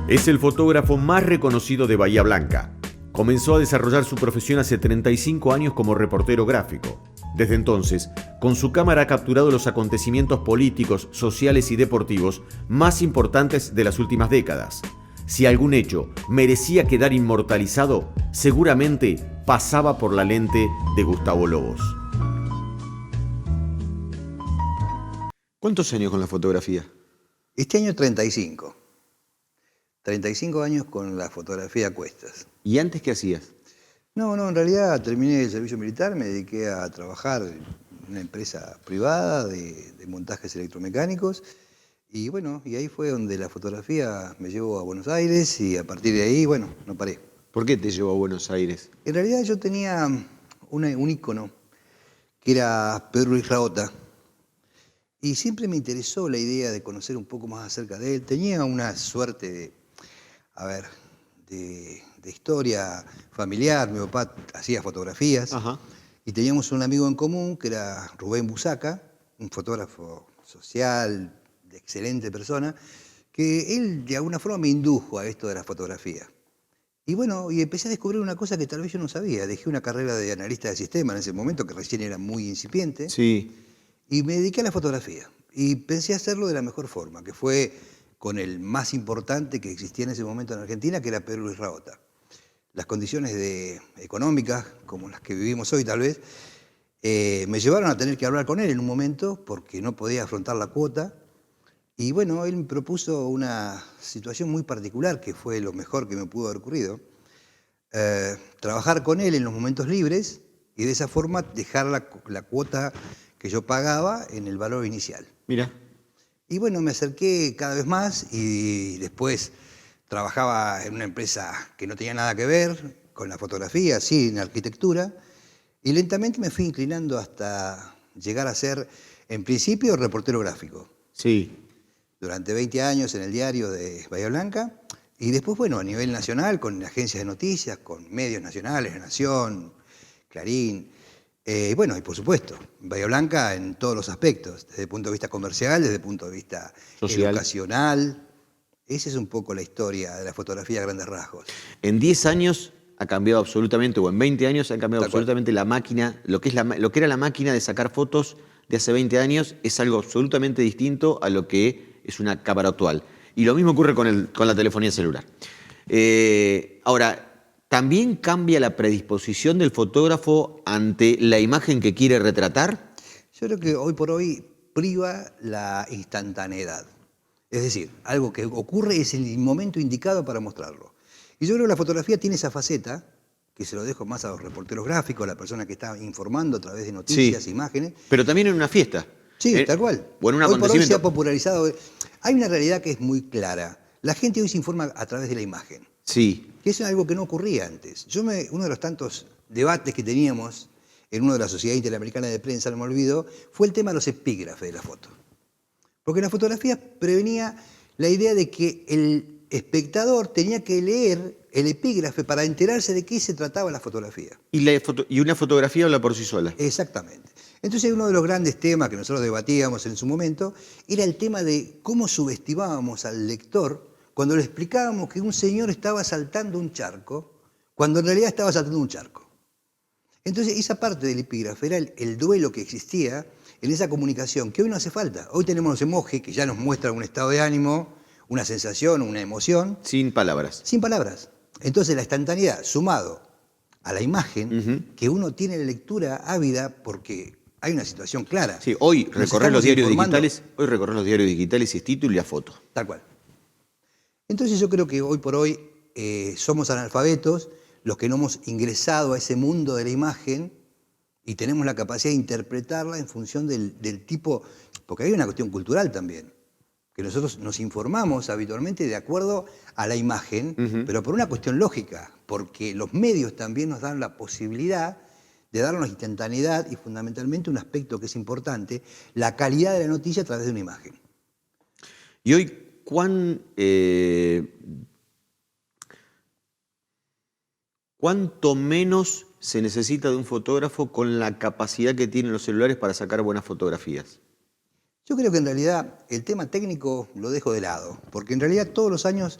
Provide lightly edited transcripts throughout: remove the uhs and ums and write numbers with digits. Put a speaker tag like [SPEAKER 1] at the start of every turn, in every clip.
[SPEAKER 1] Es el fotógrafo más reconocido de Bahía Blanca. Comenzó a desarrollar su profesión hace 35 años como reportero gráfico. Desde entonces, con su cámara ha capturado los acontecimientos políticos, sociales y deportivos más importantes de las últimas décadas. Si algún hecho merecía quedar inmortalizado, seguramente pasaba por la lente de Gustavo Lobos. ¿Cuántos años con la fotografía?
[SPEAKER 2] Este año 35. 35 años con la fotografía a cuestas.
[SPEAKER 1] ¿Y antes qué hacías?
[SPEAKER 2] No, en realidad terminé el servicio militar, me dediqué a trabajar en una empresa privada de montajes electromecánicos y bueno, y ahí fue donde la fotografía me llevó a Buenos Aires y a partir de ahí, bueno, no paré.
[SPEAKER 1] ¿Por qué te llevó a Buenos Aires?
[SPEAKER 2] En realidad yo tenía un ícono que era Pedro Luis Raota y siempre me interesó la idea de conocer un poco más acerca de él. Tenía una suerte de historia familiar. Mi papá hacía fotografías.
[SPEAKER 1] Ajá.
[SPEAKER 2] Y teníamos un amigo en común que era Rubén Busaca, un fotógrafo social, de excelente persona, que él de alguna forma me indujo a esto de la fotografía. Y bueno, y empecé a descubrir una cosa que tal vez yo no sabía. Dejé una carrera de analista de sistema en ese momento, que recién era muy incipiente,
[SPEAKER 1] Sí.
[SPEAKER 2] y me dediqué a la fotografía. Y pensé hacerlo de la mejor forma, que fue con el más importante que existía en ese momento en Argentina, que era Pedro Luis Raota. Las condiciones económicas, como las que vivimos hoy tal vez, me llevaron a tener que hablar con él en un momento porque no podía afrontar la cuota. Y bueno, él me propuso una situación muy particular, que fue lo mejor que me pudo haber ocurrido. Trabajar con él en los momentos libres y de esa forma dejar la cuota que yo pagaba en el valor inicial.
[SPEAKER 1] Mira.
[SPEAKER 2] Y bueno, me acerqué cada vez más y después trabajaba en una empresa que no tenía nada que ver con la fotografía, sí, en arquitectura, y lentamente me fui inclinando hasta llegar a ser, en principio, reportero gráfico.
[SPEAKER 1] Sí.
[SPEAKER 2] Durante 20 años en el diario de Bahía Blanca, y después, bueno, a nivel nacional, con agencias de noticias, con medios nacionales, La Nación, Clarín, bueno, y por supuesto, Bahía Blanca en todos los aspectos, desde el punto de vista comercial, desde el punto de vista
[SPEAKER 1] Social.
[SPEAKER 2] educacional. Esa es un poco la historia de la fotografía a grandes rasgos.
[SPEAKER 1] En 10 años ha cambiado absolutamente, o en 20 años ha cambiado absolutamente la máquina, lo que era la máquina de sacar fotos de hace 20 años es algo absolutamente distinto a lo que es una cámara actual. Y lo mismo ocurre con la telefonía celular. Ahora, ¿también cambia la predisposición del fotógrafo ante la imagen que quiere retratar?
[SPEAKER 2] Yo creo que hoy por hoy priva la instantaneidad. Es decir, algo que ocurre es el momento indicado para mostrarlo. Y yo creo que la fotografía tiene esa faceta, que se lo dejo más a los reporteros gráficos, a la persona que está informando a través de noticias,
[SPEAKER 1] Sí.
[SPEAKER 2] Imágenes.
[SPEAKER 1] Pero también en una fiesta.
[SPEAKER 2] Sí, tal cual.
[SPEAKER 1] O en un
[SPEAKER 2] Hoy por hoy
[SPEAKER 1] acontecimiento.
[SPEAKER 2] se ha popularizado. Hay una realidad que es muy clara. La gente hoy se informa a través de la imagen,
[SPEAKER 1] Sí.
[SPEAKER 2] que es algo que no ocurría antes. Uno de los tantos debates que teníamos en una de las sociedades interamericana de prensa, no me olvido, fue el tema de los epígrafes de la foto. Porque la fotografía prevenía la idea de que el espectador tenía que leer el epígrafe para enterarse de qué se trataba la fotografía.
[SPEAKER 1] Y una fotografía habla por sí sola.
[SPEAKER 2] Exactamente. Entonces uno de los grandes temas que nosotros debatíamos en su momento era el tema de cómo subestimábamos al lector cuando le explicábamos que un señor estaba saltando un charco, cuando en realidad estaba saltando un charco. Entonces esa parte del epígrafe era el duelo que existía en esa comunicación, que hoy no hace falta. Hoy tenemos los emojis que ya nos muestran un estado de ánimo, una sensación, una emoción.
[SPEAKER 1] Sin palabras.
[SPEAKER 2] Sin palabras. Entonces la instantaneidad, sumado a la imagen, que uno tiene la lectura ávida porque hay una situación clara.
[SPEAKER 1] Sí, hoy
[SPEAKER 2] Nos
[SPEAKER 1] recorrer los
[SPEAKER 2] estamos
[SPEAKER 1] diarios
[SPEAKER 2] informando.
[SPEAKER 1] digitales y es título y a foto.
[SPEAKER 2] Tal cual. Entonces yo creo que hoy por hoy somos analfabetos los que no hemos ingresado a ese mundo de la imagen y tenemos la capacidad de interpretarla en función del tipo, porque hay una cuestión cultural también, que nosotros nos informamos habitualmente de acuerdo a la imagen, pero por una cuestión lógica, porque los medios también nos dan la posibilidad de darnos instantaneidad y fundamentalmente un aspecto que es importante, la calidad de la noticia a través de una imagen.
[SPEAKER 1] Y hoy, ¿cuánto menos se necesita de un fotógrafo con la capacidad que tienen los celulares para sacar buenas fotografías?
[SPEAKER 2] Yo creo que en realidad el tema técnico lo dejo de lado, porque en realidad todos los años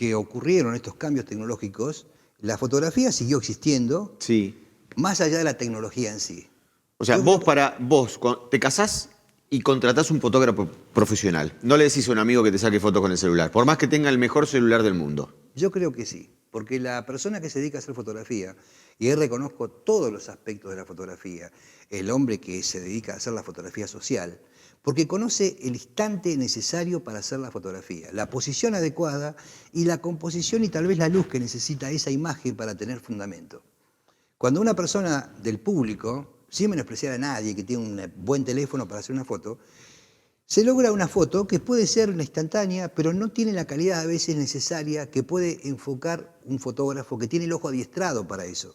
[SPEAKER 2] que ocurrieron estos cambios tecnológicos, la fotografía siguió existiendo,
[SPEAKER 1] Sí.
[SPEAKER 2] más allá de la tecnología en sí.
[SPEAKER 1] O sea,
[SPEAKER 2] Yo
[SPEAKER 1] vos
[SPEAKER 2] creo
[SPEAKER 1] te casás y contratás un fotógrafo profesional. No le decís a un amigo que te saque fotos con el celular, por más que tenga el mejor celular del mundo.
[SPEAKER 2] Yo creo que sí, porque la persona que se dedica a hacer fotografía, y ahí reconozco todos los aspectos de la fotografía, el hombre que se dedica a hacer la fotografía social, porque conoce el instante necesario para hacer la fotografía, la posición adecuada y la composición y tal vez la luz que necesita esa imagen para tener fundamento. Cuando una persona del público, sin menospreciar a nadie que tiene un buen teléfono para hacer una foto, se logra una foto que puede ser una instantánea, pero no tiene la calidad a veces necesaria que puede enfocar un fotógrafo que tiene el ojo adiestrado para eso,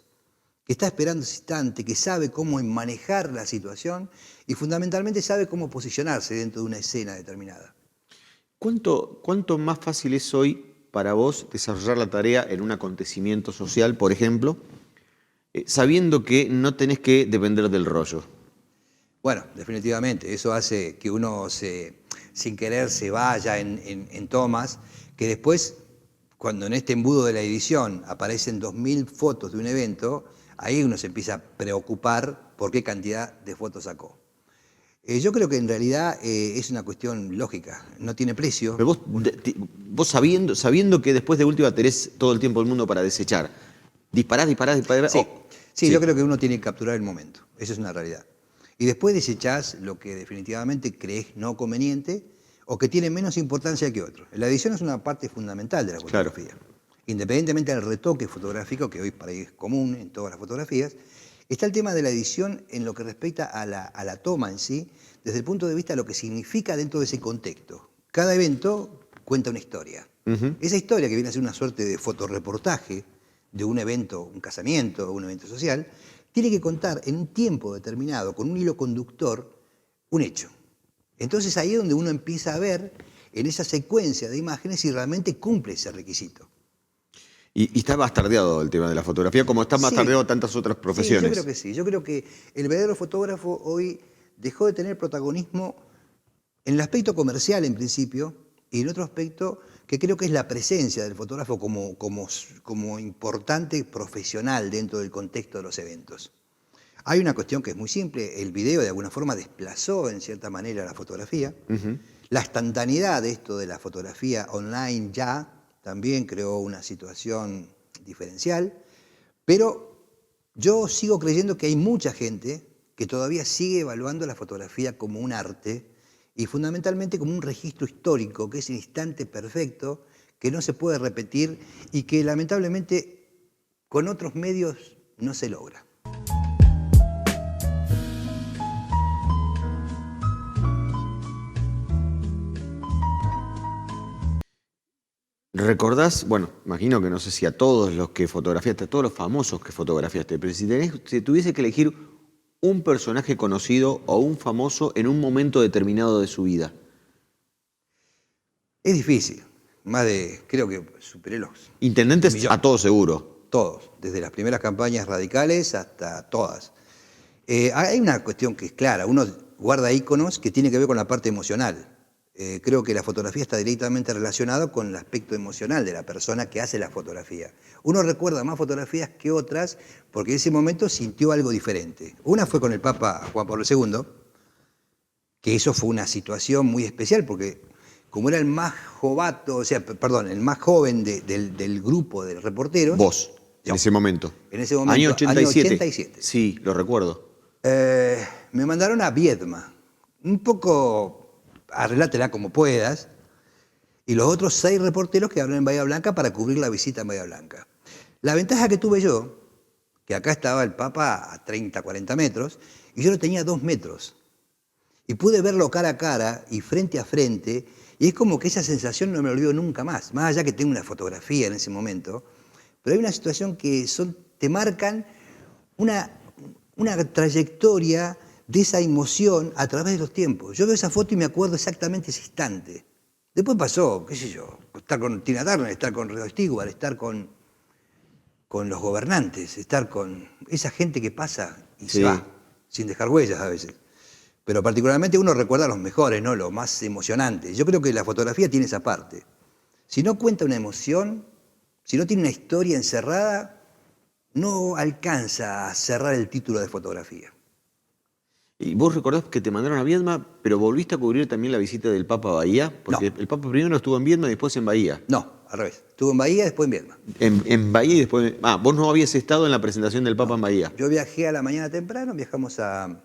[SPEAKER 2] que está esperando ese instante, que sabe cómo manejar la situación y fundamentalmente sabe cómo posicionarse dentro de una escena determinada.
[SPEAKER 1] ¿Cuánto más fácil es hoy para vos desarrollar la tarea en un acontecimiento social, por ejemplo, sabiendo que no tenés que depender del rollo?
[SPEAKER 2] Bueno, definitivamente, eso hace que uno sin querer se vaya en tomas, que después, cuando en este embudo de la edición aparecen 2000 fotos de un evento, ahí uno se empieza a preocupar por qué cantidad de fotos sacó. Yo creo que en realidad es una cuestión lógica, no tiene precio.
[SPEAKER 1] Pero vos sabiendo que después de última tenés todo el tiempo del mundo para desechar, disparás.
[SPEAKER 2] Sí,
[SPEAKER 1] Oh,
[SPEAKER 2] sí, yo creo que uno tiene que capturar el momento, eso es una realidad. Y después desechás lo que definitivamente crees no conveniente o que tiene menos importancia que otro. La edición es una parte fundamental de la fotografía. Claro. Independientemente del retoque fotográfico, que hoy para ahí es común en todas las fotografías, está el tema de la edición en lo que respecta a la toma en sí, desde el punto de vista de lo que significa dentro de ese contexto. Cada evento cuenta una historia. Esa historia, que viene a ser una suerte de fotoreportaje de un evento, un casamiento, un evento social, tiene que contar en un tiempo determinado, con un hilo conductor, un hecho. Entonces ahí es donde uno empieza a ver en esa secuencia de imágenes si realmente cumple ese requisito.
[SPEAKER 1] Y está bastardeado el tema de la fotografía, como están bastardeado tantas otras profesiones.
[SPEAKER 2] Sí, yo creo que sí. Yo creo que el verdadero fotógrafo hoy dejó de tener protagonismo en el aspecto comercial en principio y en otro aspecto que creo que es la presencia del fotógrafo como importante profesional dentro del contexto de los eventos. Hay una cuestión que es muy simple, el video de alguna forma desplazó en cierta manera la fotografía. La instantaneidad de esto de la fotografía online ya también creó una situación diferencial, pero yo sigo creyendo que hay mucha gente que todavía sigue evaluando la fotografía como un arte y fundamentalmente como un registro histórico, que es el instante perfecto, que no se puede repetir y que lamentablemente con otros medios no se logra.
[SPEAKER 1] ¿Recordás? Bueno, imagino que no sé si a todos los que fotografiaste, a todos los famosos que fotografiaste, pero si tuviese que elegir un personaje conocido o un famoso en un momento determinado de su vida.
[SPEAKER 2] Es difícil, creo que superé los
[SPEAKER 1] Intendentes
[SPEAKER 2] millones.
[SPEAKER 1] a todos seguro.
[SPEAKER 2] Todos, desde las primeras campañas radicales hasta todas. Hay una cuestión que es clara, uno guarda íconos que tiene que ver con la parte emocional. Creo que la fotografía está directamente relacionada con el aspecto emocional de la persona que hace la fotografía. Uno recuerda más fotografías que otras porque en ese momento sintió algo diferente. Una fue con el Papa Juan Pablo II, que eso fue una situación muy especial porque como era el más el más joven del grupo de reporteros.
[SPEAKER 1] Vos, en ese momento.
[SPEAKER 2] En ese momento,
[SPEAKER 1] año 87.
[SPEAKER 2] Año 87.
[SPEAKER 1] Sí, lo recuerdo.
[SPEAKER 2] Me mandaron a Viedma, un poco, arreglátela como puedas, y los otros 6 reporteros quedaron en Bahía Blanca para cubrir la visita en Bahía Blanca. La ventaja que tuve yo, que acá estaba el Papa a 30, 40 metros, y yo lo tenía a 2 metros. Y pude verlo cara a cara y frente a frente, y es como que esa sensación no me olvido nunca más allá que tengo una fotografía en ese momento, pero hay una situación que te marcan una trayectoria de esa emoción a través de los tiempos. Yo veo esa foto y me acuerdo exactamente ese instante. Después pasó, qué sé yo, estar con Tina Turner, estar con Rod Stewart, estar con los gobernantes, estar con esa gente que pasa y se va, sin dejar huellas a veces. Pero particularmente uno recuerda los mejores, ¿no? Los más emocionantes. Yo creo que la fotografía tiene esa parte. Si no cuenta una emoción, si no tiene una historia encerrada, no alcanza a cerrar el título de fotografía.
[SPEAKER 1] Y vos recordás que te mandaron a Viedma, pero volviste a cubrir también la visita del Papa a Bahía, porque
[SPEAKER 2] No.
[SPEAKER 1] el Papa primero estuvo en Viedma y después en Bahía.
[SPEAKER 2] No, al revés. Estuve en Bahía, después en Viedma.
[SPEAKER 1] En Bahía y después... Ah, vos no habías estado en la presentación del Papa en Bahía.
[SPEAKER 2] Yo viajé a la mañana temprano, viajamos a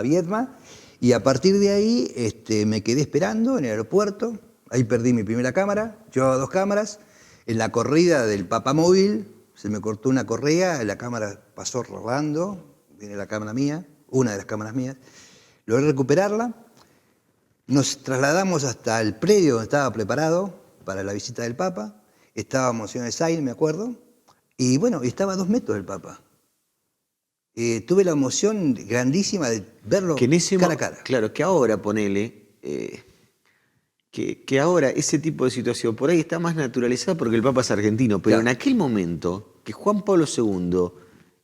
[SPEAKER 2] Viedma, y a partir de ahí me quedé esperando en el aeropuerto. Ahí perdí mi primera cámara, llevaba 2 cámaras. En la corrida del Papamóvil se me cortó una correa, la cámara pasó rodando, viene la cámara mía, una de las cámaras mías. Logré recuperarla. Nos trasladamos hasta el predio donde estaba preparado para la visita del Papa. Estaba Monseñor Sainz, me acuerdo. Y bueno, estaba a 2 metros del Papa. Tuve la emoción grandísima de verlo
[SPEAKER 1] Que en ese
[SPEAKER 2] cara a cara.
[SPEAKER 1] Claro, que ahora ponele... que ahora ese tipo de situación por ahí está más naturalizada porque el Papa es argentino, pero
[SPEAKER 2] Claro.
[SPEAKER 1] en aquel momento que Juan Pablo II...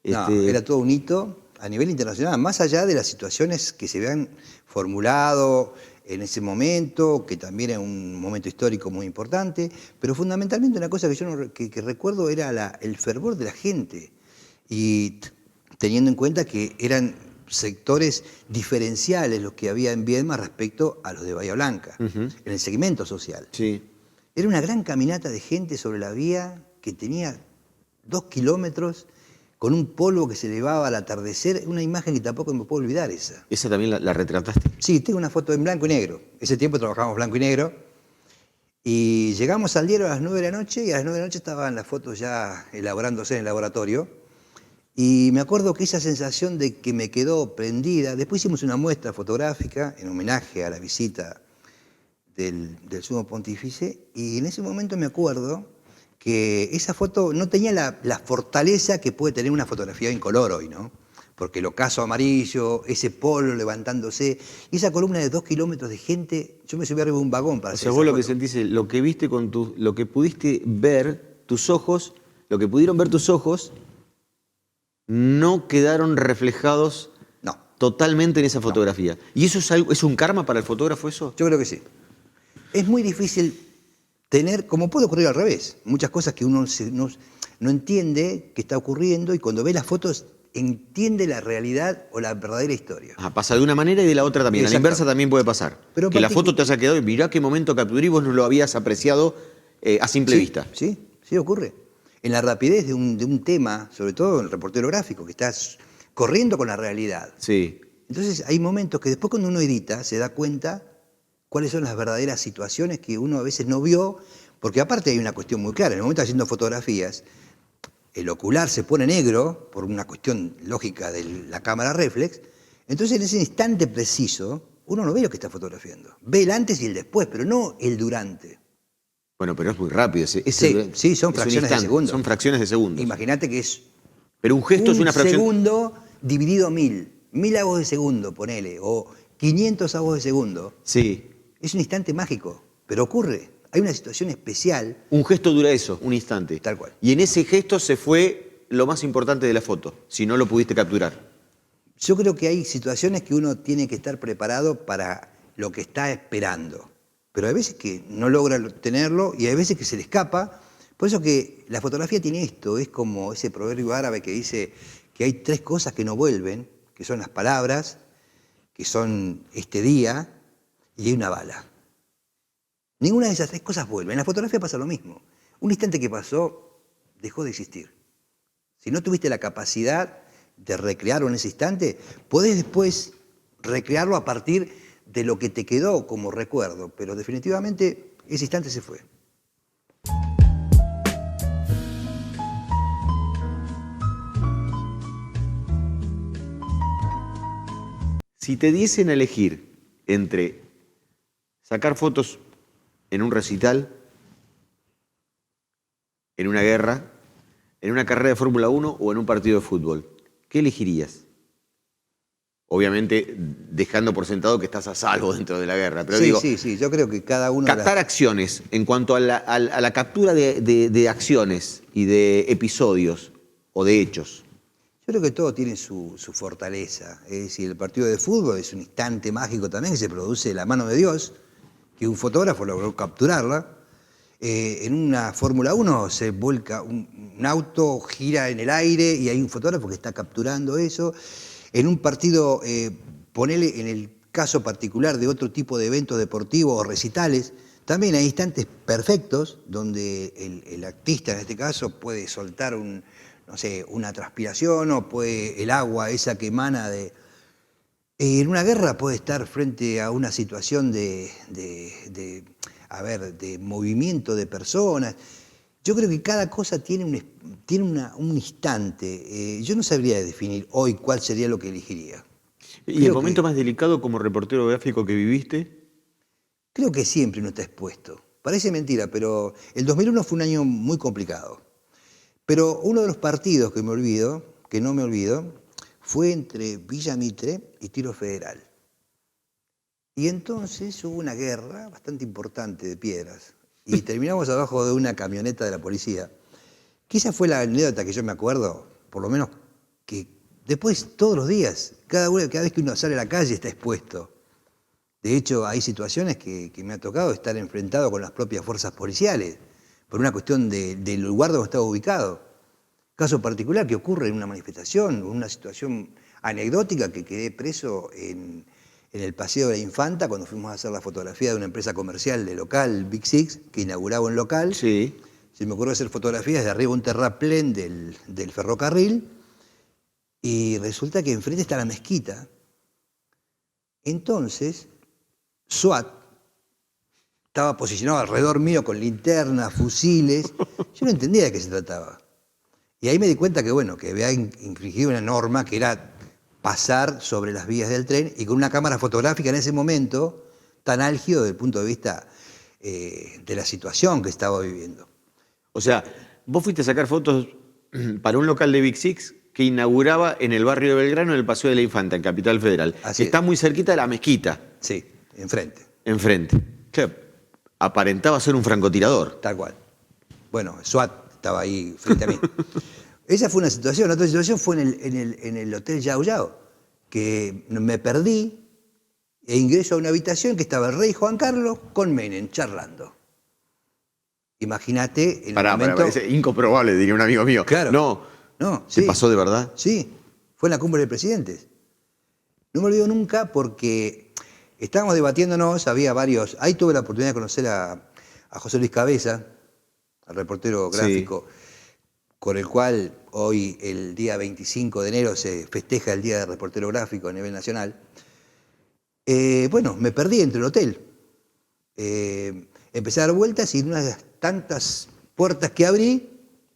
[SPEAKER 2] No, era todo un hito a nivel internacional, más allá de las situaciones que se habían formulado en ese momento, que también era un momento histórico muy importante, pero fundamentalmente una cosa que yo que recuerdo era el fervor de la gente, y teniendo en cuenta que eran sectores diferenciales los que había en Viedma respecto a los de Bahía Blanca, en el segmento social.
[SPEAKER 1] Sí.
[SPEAKER 2] Era una gran caminata de gente sobre la vía que tenía 2 kilómetros, con un polvo que se elevaba al atardecer, una imagen que tampoco me puedo olvidar esa.
[SPEAKER 1] ¿Esa también la retrataste?
[SPEAKER 2] Sí, tengo una foto en blanco y negro. Ese tiempo trabajábamos blanco y negro. Y llegamos al diario a las 9 de la noche, y a las 9 de la noche estaban las fotos ya elaborándose en el laboratorio. Y me acuerdo que esa sensación de que me quedó prendida. Después hicimos una muestra fotográfica en homenaje a la visita del Sumo Pontífice, y en ese momento me acuerdo que esa foto no tenía la fortaleza que puede tener una fotografía en color hoy, ¿no? Porque el ocaso amarillo, ese polo levantándose, y esa columna de 2 kilómetros de gente, yo me subí arriba de un vagón para
[SPEAKER 1] O
[SPEAKER 2] hacer
[SPEAKER 1] sea,
[SPEAKER 2] esa
[SPEAKER 1] vos lo
[SPEAKER 2] foto.
[SPEAKER 1] que sentís es lo que viste lo que pudiste ver, tus ojos, lo que pudieron ver tus ojos, no quedaron reflejados
[SPEAKER 2] No,
[SPEAKER 1] totalmente en esa fotografía. ¿Y eso es un karma para el fotógrafo eso?
[SPEAKER 2] yo creo que sí. Es muy difícil tener, como puede ocurrir al revés, muchas cosas que uno no entiende que está ocurriendo, y cuando ve las fotos entiende la realidad o la verdadera historia.
[SPEAKER 1] Ah, pasa de una manera y de la otra también. A la inversa también puede pasar.
[SPEAKER 2] Pero
[SPEAKER 1] que la foto te haya quedado y mirá qué momento capturé y vos no lo habías apreciado a simple vista.
[SPEAKER 2] Sí, ocurre. En la rapidez de un tema, sobre todo en el reportero gráfico, que estás corriendo con la realidad.
[SPEAKER 1] Sí.
[SPEAKER 2] Entonces hay momentos que después, cuando uno edita, se da cuenta cuáles son las verdaderas situaciones que uno a veces no vio, porque aparte hay una cuestión muy clara. En el momento haciendo fotografías, el ocular se pone negro por una cuestión lógica de la cámara reflex. Entonces, en ese instante preciso, uno no ve lo que está fotografiando. Ve el antes y el después, pero no el durante.
[SPEAKER 1] Bueno, pero es muy rápido.
[SPEAKER 2] Sí, son fracciones de segundo.
[SPEAKER 1] Son fracciones de segundos.
[SPEAKER 2] Imagínate que es
[SPEAKER 1] Pero un gesto es una fracción.
[SPEAKER 2] un segundo dividido a 1000. 1000 avos de segundo, ponele, o 500 avos de segundo.
[SPEAKER 1] Sí.
[SPEAKER 2] Es un instante mágico, pero ocurre. Hay una situación especial.
[SPEAKER 1] Un gesto dura eso, un instante.
[SPEAKER 2] Tal cual.
[SPEAKER 1] Y en ese gesto se fue lo más importante de la foto, si no lo pudiste capturar.
[SPEAKER 2] Yo creo que hay situaciones que uno tiene que estar preparado para lo que está esperando. Pero hay veces que no logra tenerlo y hay veces que se le escapa. Por eso que la fotografía tiene esto, es como ese proverbio árabe que dice que hay 3 cosas que no vuelven, que son las palabras, que son este día, y hay una bala. Ninguna de esas 3 cosas vuelve. En la fotografía pasa lo mismo. Un instante que pasó dejó de existir. Si no tuviste la capacidad de recrearlo en ese instante, podés después recrearlo a partir de lo que te quedó como recuerdo, pero definitivamente ese instante se fue.
[SPEAKER 1] Si te diesen a elegir entre sacar fotos en un recital, en una guerra, en una carrera de Fórmula 1 o en un partido de fútbol, ¿qué elegirías? Obviamente dejando por sentado que estás a salvo dentro de la guerra. Pero
[SPEAKER 2] Sí, yo creo que cada uno...
[SPEAKER 1] captar acciones en cuanto a la captura de acciones y de episodios o de hechos.
[SPEAKER 2] Yo creo que todo tiene su fortaleza. Es decir, el partido de fútbol es un instante mágico también que se produce de la mano de Dios, que un fotógrafo logró capturarla. En una Fórmula 1 se vuelca un auto, gira en el aire y hay un fotógrafo que está capturando eso. En un partido, ponele en el caso particular de otro tipo de eventos deportivos o recitales, también hay instantes perfectos donde el artista, en este caso, puede soltar no sé, una transpiración o puede el agua esa que emana de... En una guerra puede estar frente a una situación de movimiento de personas. Yo creo que cada cosa tiene un instante. Yo no sabría definir hoy cuál sería lo que elegiría.
[SPEAKER 1] ¿Y el momento más delicado como reportero gráfico que viviste?
[SPEAKER 2] Creo que siempre uno está expuesto. Parece mentira, pero el 2001 fue un año muy complicado. Pero uno de los partidos que no me olvido, fue entre Villa Mitre y Tiro Federal. Y entonces hubo una guerra bastante importante de piedras. Y terminamos abajo de una camioneta de la policía. Que esa fue la anécdota que yo me acuerdo, por lo menos que después todos los días, cada vez que uno sale a la calle está expuesto. De hecho, hay situaciones que me ha tocado estar enfrentado con las propias fuerzas policiales, por una cuestión del lugar donde estaba ubicado. Caso particular que ocurre en una manifestación, una situación anecdótica que quedé preso en el Paseo de la Infanta cuando fuimos a hacer la fotografía de una empresa comercial de local, Big Six, que inauguraba un local.
[SPEAKER 1] Sí.
[SPEAKER 2] Se me ocurrió hacer fotografías de arriba un terraplén del ferrocarril y resulta que enfrente está la mezquita. Entonces, SWAT estaba posicionado alrededor mío con linternas, fusiles. Yo no entendía de qué se trataba. Y ahí me di cuenta que, bueno, que había infringido una norma que era pasar sobre las vías del tren y con una cámara fotográfica en ese momento tan álgido desde el punto de vista de la situación que estaba viviendo.
[SPEAKER 1] O sea, vos fuiste a sacar fotos para un local de Big Six que inauguraba en el barrio de Belgrano, en el Paseo de la Infanta, en Capital Federal.
[SPEAKER 2] Así
[SPEAKER 1] Está
[SPEAKER 2] es.
[SPEAKER 1] muy cerquita de la mezquita.
[SPEAKER 2] Sí, enfrente.
[SPEAKER 1] Enfrente. Claro, aparentaba ser un francotirador.
[SPEAKER 2] Tal cual. Bueno, SWAT estaba ahí frente a mí. Esa fue una situación. Otra situación fue en el Hotel Yao Yao, que me perdí e ingreso a una habitación que estaba el rey Juan Carlos con Menem charlando. Imagínate en el momento...
[SPEAKER 1] Es incomprobable, diría un amigo mío.
[SPEAKER 2] Claro.
[SPEAKER 1] No, ¿se pasó de verdad?
[SPEAKER 2] Sí, fue en la cumbre de presidentes. No me olvido nunca porque estábamos debatiéndonos, había varios... Ahí tuve la oportunidad de conocer a José Luis Cabeza, al reportero gráfico, con el cual hoy, el día 25 de enero, se festeja el Día del Reportero Gráfico a nivel nacional. Bueno, me perdí entre el hotel. Empecé a dar vueltas y en una de las tantas puertas que abrí,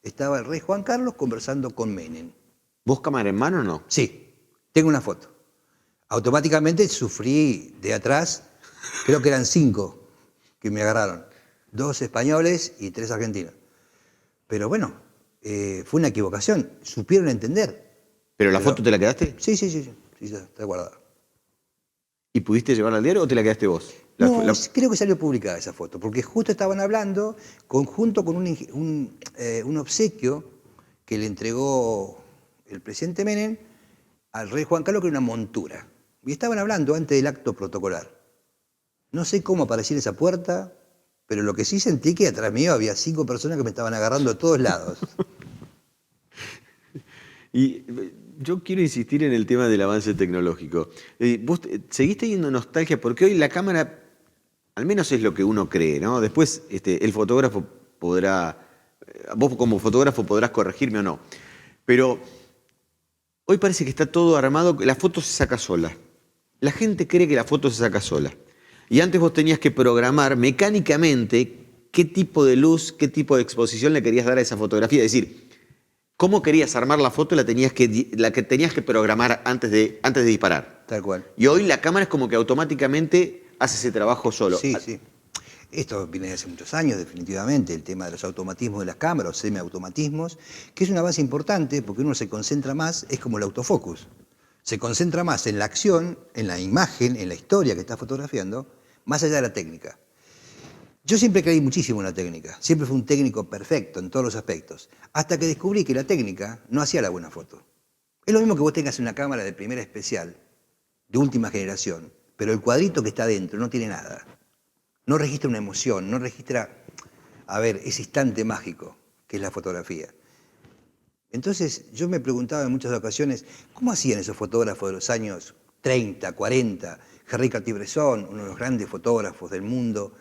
[SPEAKER 2] estaba el rey Juan Carlos conversando con Menem.
[SPEAKER 1] ¿Vos cámara en mano o no?
[SPEAKER 2] Sí, tengo una foto. Automáticamente sufrí de atrás, creo que eran 5 que me agarraron. 2 españoles y 3 argentinos. Pero bueno, fue una equivocación. Supieron entender.
[SPEAKER 1] ¿Pero la foto te la quedaste?
[SPEAKER 2] Sí, está guardada.
[SPEAKER 1] ¿Y pudiste llevarla al diario o te la quedaste vos?
[SPEAKER 2] Creo que salió publicada esa foto, porque justo estaban hablando junto con un obsequio que le entregó el presidente Menem al rey Juan Carlos, que era una montura. Y estaban hablando antes del acto protocolar. No sé cómo apareció en esa puerta, pero lo que sí sentí que atrás mío había 5 personas que me estaban agarrando de todos lados.
[SPEAKER 1] Y yo quiero insistir en el tema del avance tecnológico. Vos seguís teniendo nostalgia porque hoy la cámara, al menos es lo que uno cree, ¿no? Después el fotógrafo podrá, vos como fotógrafo podrás corregirme o no, pero hoy parece que está todo armado, la foto se saca sola. La gente cree que la foto se saca sola. Y antes vos tenías que programar mecánicamente qué tipo de luz, qué tipo de exposición le querías dar a esa fotografía. Es decir, cómo querías armar la foto la que tenías que programar antes de disparar.
[SPEAKER 2] Tal cual.
[SPEAKER 1] Y hoy la cámara es como que automáticamente hace ese trabajo solo.
[SPEAKER 2] Sí. Esto viene de hace muchos años, definitivamente, el tema de los automatismos de las cámaras, los semiautomatismos, que es una base importante porque uno se concentra más, es como el autofocus. Se concentra más en la acción, en la imagen, en la historia que está fotografiando, más allá de la técnica. Yo siempre creí muchísimo en la técnica, siempre fui un técnico perfecto en todos los aspectos, hasta que descubrí que la técnica no hacía la buena foto. Es lo mismo que vos tengas una cámara de primera especial, de última generación, pero el cuadrito que está dentro no tiene nada. No registra una emoción, no registra a ver ese instante mágico que es la fotografía. Entonces yo me preguntaba en muchas ocasiones, ¿cómo hacían esos fotógrafos de los años 30, 40? Henri Cartier-Bresson, uno de los grandes fotógrafos del mundo,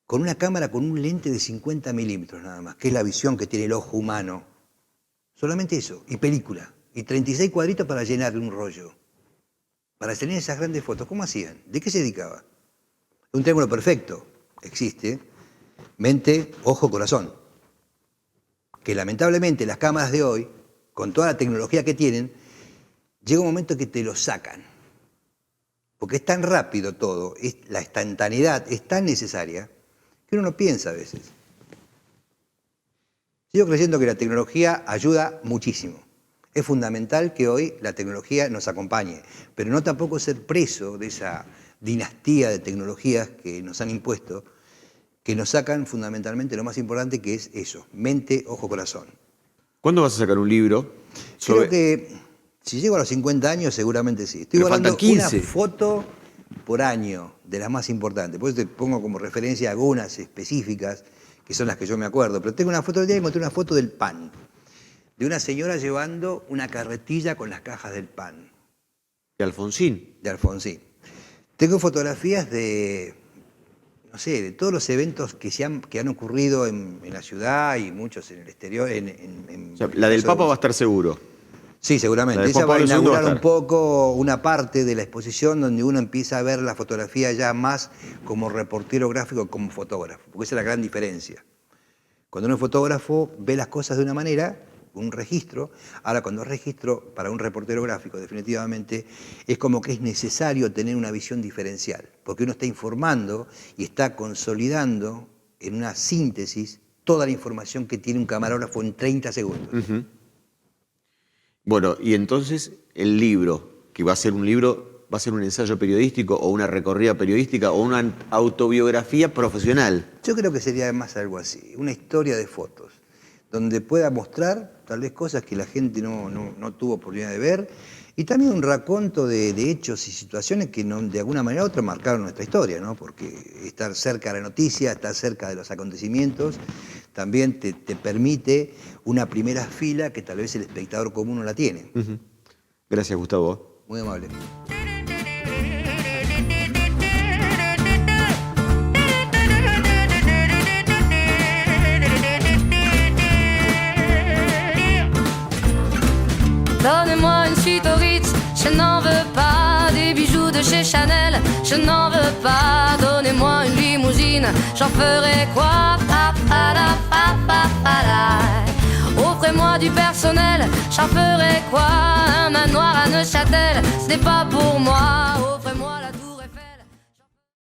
[SPEAKER 2] con una cámara con un lente de 50 milímetros nada más, que es la visión que tiene el ojo humano. Solamente eso, y película, y 36 cuadritos para llenar un rollo. Para tener esas grandes fotos, ¿cómo hacían? ¿De qué se dedicaba? Un triángulo perfecto existe, mente, ojo, corazón. Que lamentablemente las cámaras de hoy, con toda la tecnología que tienen, llega un momento que te lo sacan. Porque es tan rápido todo, la instantaneidad es tan necesaria, que uno no piensa a veces. Sigo creyendo que la tecnología ayuda muchísimo. Es fundamental que hoy la tecnología nos acompañe, pero no tampoco ser preso de esa dinastía de tecnologías que nos han impuesto, que nos sacan fundamentalmente lo más importante, que es eso, mente, ojo, corazón.
[SPEAKER 1] ¿Cuándo vas a sacar un libro?
[SPEAKER 2] Creo que si llego a los 50 años, seguramente sí. Estoy guardando una foto por año de las más importantes. Por eso te pongo como referencia algunas específicas, que son las que yo me acuerdo. Pero tengo una foto del día y encontré una foto del pan, de una señora llevando una carretilla con las cajas del pan.
[SPEAKER 1] ¿De Alfonsín?
[SPEAKER 2] De Alfonsín. Tengo fotografías de, no sé, de todos los eventos que han ocurrido en la ciudad y muchos en el exterior.
[SPEAKER 1] O sea, la del Papa va a estar seguro.
[SPEAKER 2] Sí, seguramente. Esa va a inaugurar un poco una parte de la exposición donde uno empieza a ver la fotografía ya más como reportero gráfico, como fotógrafo, porque esa es la gran diferencia. Cuando uno es fotógrafo, ve las cosas de una manera, un registro. Ahora, cuando es registro para un reportero gráfico, definitivamente, es como que es necesario tener una visión diferencial, porque uno está informando y está consolidando en una síntesis toda la información que tiene un camarógrafo en 30 segundos.
[SPEAKER 1] Bueno, y entonces el libro, que va a ser un libro, va a ser un ensayo periodístico o una recorrida periodística o una autobiografía profesional.
[SPEAKER 2] Yo creo que sería más algo así, una historia de fotos, donde pueda mostrar tal vez cosas que la gente no tuvo oportunidad de ver, y también un raconto de hechos y situaciones que de alguna manera u otra marcaron nuestra historia, ¿no? Porque estar cerca de la noticia, estar cerca de los acontecimientos, también te permite una primera fila que tal vez el espectador común no la tiene.
[SPEAKER 1] Gracias, Gustavo.
[SPEAKER 2] Muy amable.
[SPEAKER 3] Donnez-moi une suite au Ritz, je n'en veux pas. Des bijoux de chez Chanel, je n'en veux pas. Donnez-moi une limousine, j'en ferai quoi? Offrez-moi du personnel, j'en ferai quoi? Un manoir à Neuchâtel, ce n'est pas pour moi.